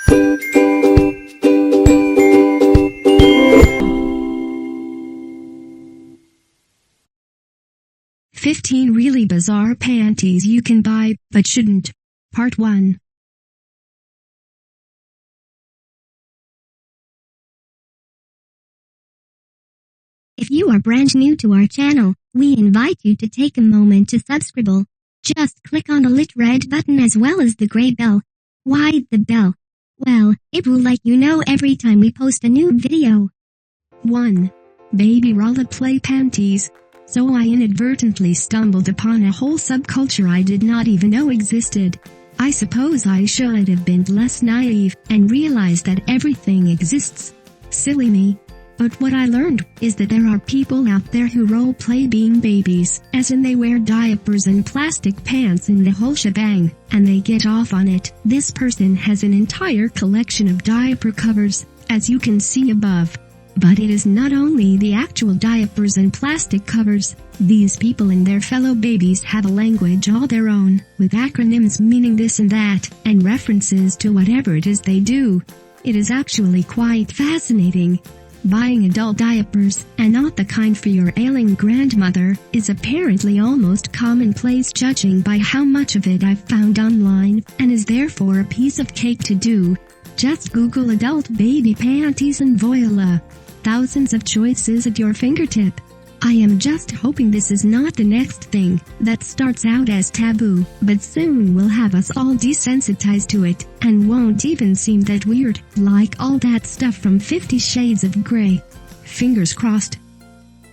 "15 really bizarre panties you can buy, but shouldn't." Part 1. If you are brand new to our channel, we invite you to take a moment to subscribe. Just click on the lit red button as well as the gray bell. Why the bell? Well, it will let you know every time we post a new video. 1. Baby Roleplay Panties. So I inadvertently stumbled upon a whole subculture I did not even know existed. I suppose I should have been less naive and realized that everything exists. Silly me. But what I learned is that there are people out there who role-play being babies, as in they wear diapers and plastic pants and the whole shebang, and they get off on it. This person has an entire collection of diaper covers, as you can see above. But it is not only the actual diapers and plastic covers. These people and their fellow babies have a language all their own, with acronyms meaning this and that, and references to whatever it is they do. It is actually quite fascinating. Buying adult diapers, and not the kind for your ailing grandmother, is apparently almost commonplace judging by how much of it I've found online, and is therefore a piece of cake to do. Just Google adult baby panties and voila! Thousands of choices at your fingertip. I am just hoping this is not the next thing that starts out as taboo, but soon will have us all desensitized to it, and won't even seem that weird, like all that stuff from 50 Shades of Grey. Fingers crossed.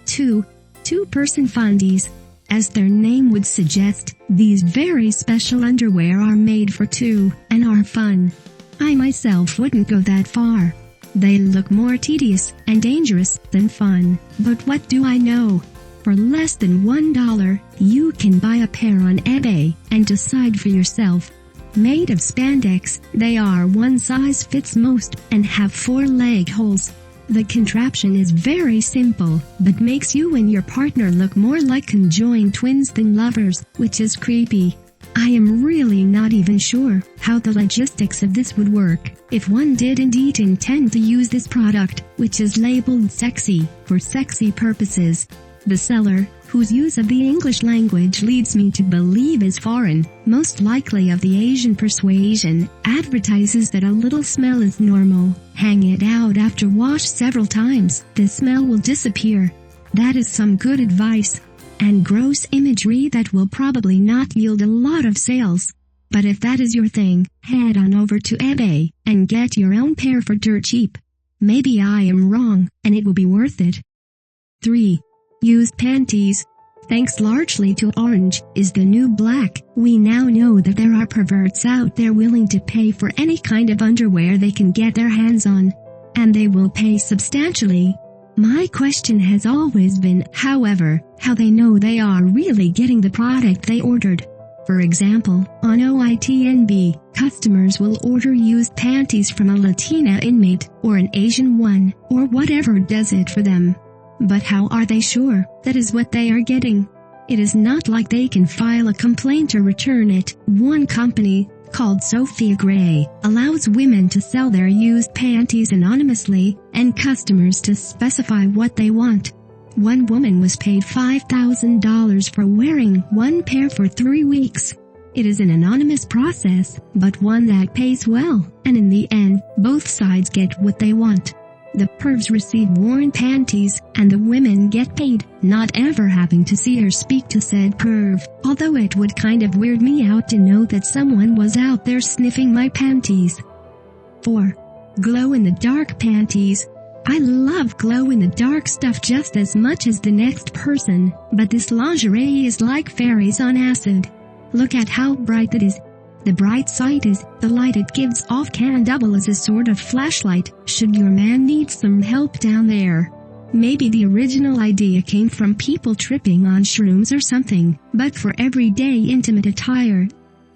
2. TwoPerson Fundies. As their name would suggest, these very special underwear are made for two, and are fun. I myself wouldn't go that far. They look more tedious and dangerous than fun, but what do I know? For less than $1, you can buy a pair on eBay and decide for yourself. Made of spandex, they are one size fits most and have 4 leg holes. The contraption is very simple, but makes you and your partner look more like conjoined twins than lovers, which is creepy. I am really not even sure how the logistics of this would work, if one did indeed intend to use this product, which is labeled sexy, for sexy purposes. The seller, whose use of the English language leads me to believe is foreign, most likely of the Asian persuasion, advertises that a little smell is normal. Hang it out after wash several times, the smell will disappear. That is some good advice. And gross imagery that will probably not yield a lot of sales. But if that is your thing, head on over to eBay and get your own pair for dirt cheap. Maybe I am wrong, and it will be worth it. 3. Used panties. Thanks largely to orange is the new black, we now know that there are perverts out there willing to pay for any kind of underwear they can get their hands on. And they will pay substantially. My question has always been, however, how they know they are really getting the product they ordered. For example, on OITNB, customers will order used panties from a Latina inmate, or an Asian one, or whatever does it for them. But how are they sure that is what they are getting? It is not like they can file a complaint or return it. One company, called Sophia Gray, allows women to sell their used panties anonymously, and customers to specify what they want. One woman was paid $5,000 for wearing one pair for 3 weeks. It is an anonymous process, but one that pays well, and in the end, both sides get what they want. The pervs receive worn panties, and the women get paid, not ever having to see or speak to said perv, although it would kind of weird me out to know that someone was out there sniffing my panties. 4. Glow-in-the-dark panties. I love glow-in-the-dark stuff just as much as the next person, but this lingerie is like fairies on acid. Look at how bright it is. The bright side is, the light it gives off can double as a sort of flashlight, should your man need some help down there. Maybe the original idea came from people tripping on shrooms or something, but for everyday intimate attire,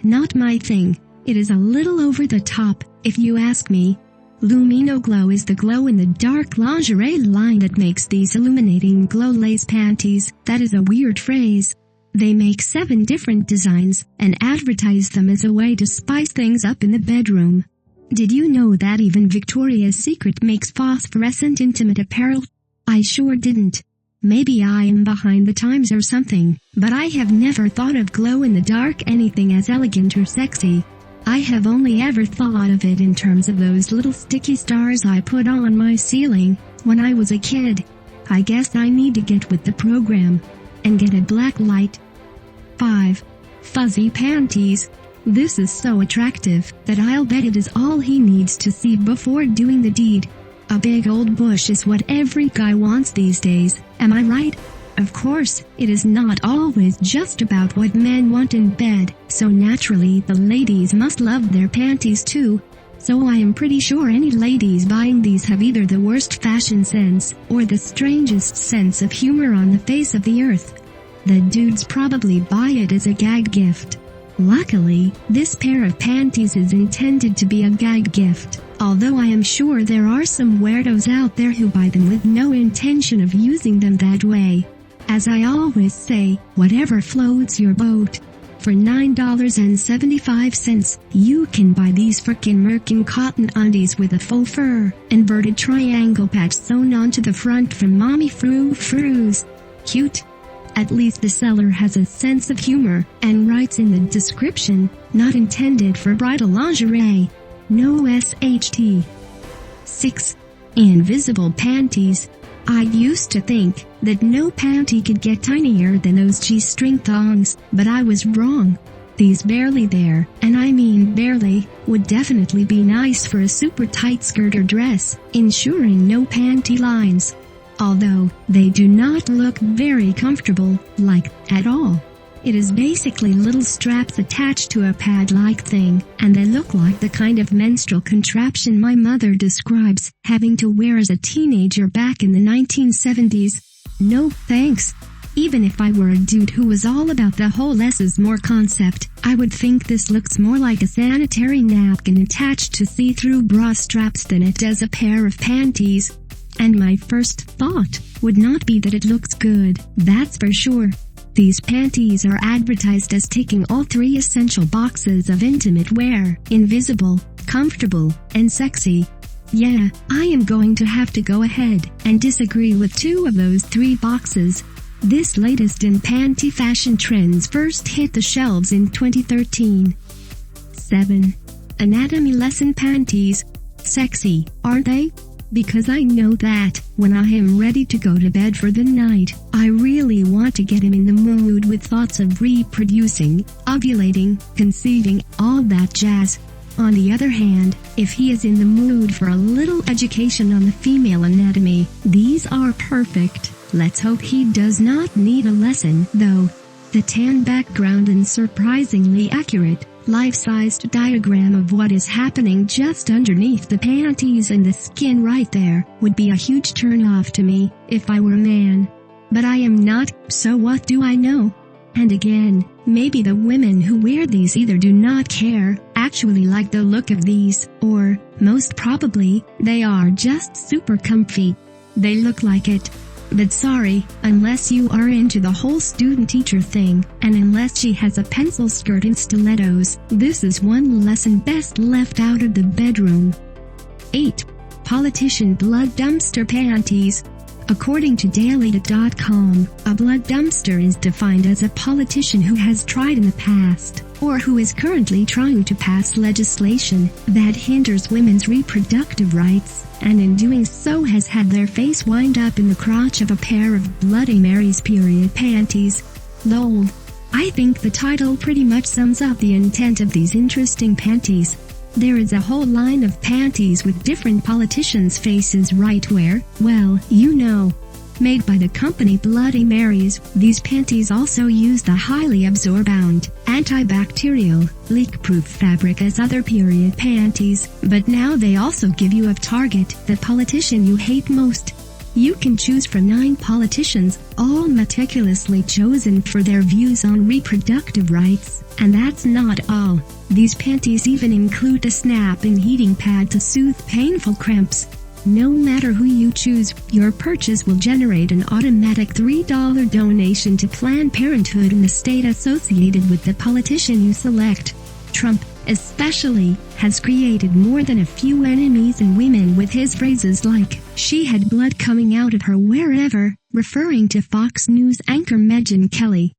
not my thing. It is a little over the top, if you ask me. Lumino Glow is the glow-in-the-dark lingerie line that makes these illuminating glow lace panties. That is a weird phrase. They make 7 different designs, and advertise them as a way to spice things up in the bedroom. Did you know that even Victoria's Secret makes phosphorescent intimate apparel? I sure didn't. Maybe I am behind the times or something, but I have never thought of glow-in-the-dark anything as elegant or sexy. I have only ever thought of it in terms of those little sticky stars I put on my ceiling when I was a kid. I guess I need to get with the program and get a black light. 5. Fuzzy panties. This is so attractive that I'll bet it is all he needs to see before doing the deed. A big old bush is what every guy wants these days, am I right? Of course, it is not always just about what men want in bed, so naturally the ladies must love their panties too. So I am pretty sure any ladies buying these have either the worst fashion sense, or the strangest sense of humor on the face of the earth. The dudes probably buy it as a gag gift. Luckily, this pair of panties is intended to be a gag gift, although I am sure there are some weirdos out there who buy them with no intention of using them that way. As I always say, whatever floats your boat. For $9.75, you can buy these frickin' merkin cotton undies with a faux fur, inverted triangle patch sewn onto the front from Mommy Frou-Frous. Cute. At least the seller has a sense of humor, and writes in the description, not intended for bridal lingerie. No SHT. 6. Invisible panties. I used to think that no panty could get tinier than those G-string thongs, but I was wrong. These barely there, and I mean barely, would definitely be nice for a super tight skirt or dress, ensuring no panty lines. Although, they do not look very comfortable, like, at all. It is basically little straps attached to a pad-like thing, and they look like the kind of menstrual contraption my mother describes having to wear as a teenager back in the 1970s. No thanks. Even if I were a dude who was all about the whole less is more concept, I would think this looks more like a sanitary napkin attached to see-through bra straps than it does a pair of panties. And my first thought would not be that it looks good, that's for sure. These panties are advertised as ticking all 3 essential boxes of intimate wear: invisible, comfortable, and sexy. Yeah, I am going to have to go ahead and disagree with 2 of those 3 boxes. This latest in panty fashion trends first hit the shelves in 2013. 7. Anatomy lesson panties. Sexy, aren't they? Because I know that, when I am ready to go to bed for the night, I really want to get him in the mood with thoughts of reproducing, ovulating, conceiving, all that jazz. On the other hand, if he is in the mood for a little education on the female anatomy, these are perfect. Let's hope he does not need a lesson, though. The tan background and surprisingly accurate, life-sized diagram of what is happening just underneath the panties and the skin right there would be a huge turn-off to me if I were a man. But I am not, so what do I know? And again, maybe the women who wear these either do not care, actually like the look of these, or, most probably, they are just super comfy. They look like it. But sorry, unless you are into the whole student-teacher thing, and unless she has a pencil skirt and stilettos, this is one lesson best left out of the bedroom. 8. Politician blood dumpster panties. According to Daily.com, a blood dumpster is defined as a politician who has tried in the past, or who is currently trying to pass legislation that hinders women's reproductive rights, and in doing so has had their face wind up in the crotch of a pair of Bloody Mary's period panties. Lol. I think the title pretty much sums up the intent of these interesting panties. There is a whole line of panties with different politicians' faces right where, well, you know. Made by the company Bloody Mary's, these panties also use the highly absorbent, antibacterial, leak-proof fabric as other period panties, but now they also give you a target, the politician you hate most. You can choose from 9 politicians, all meticulously chosen for their views on reproductive rights, and that's not all. These panties even include a snap-in heating pad to soothe painful cramps. No matter who you choose, your purchase will generate an automatic $3 donation to Planned Parenthood in the state associated with the politician you select. Trump, especially, has created more than a few enemies and women with his phrases like, "She had blood coming out of her wherever," referring to Fox News anchor Megyn Kelly.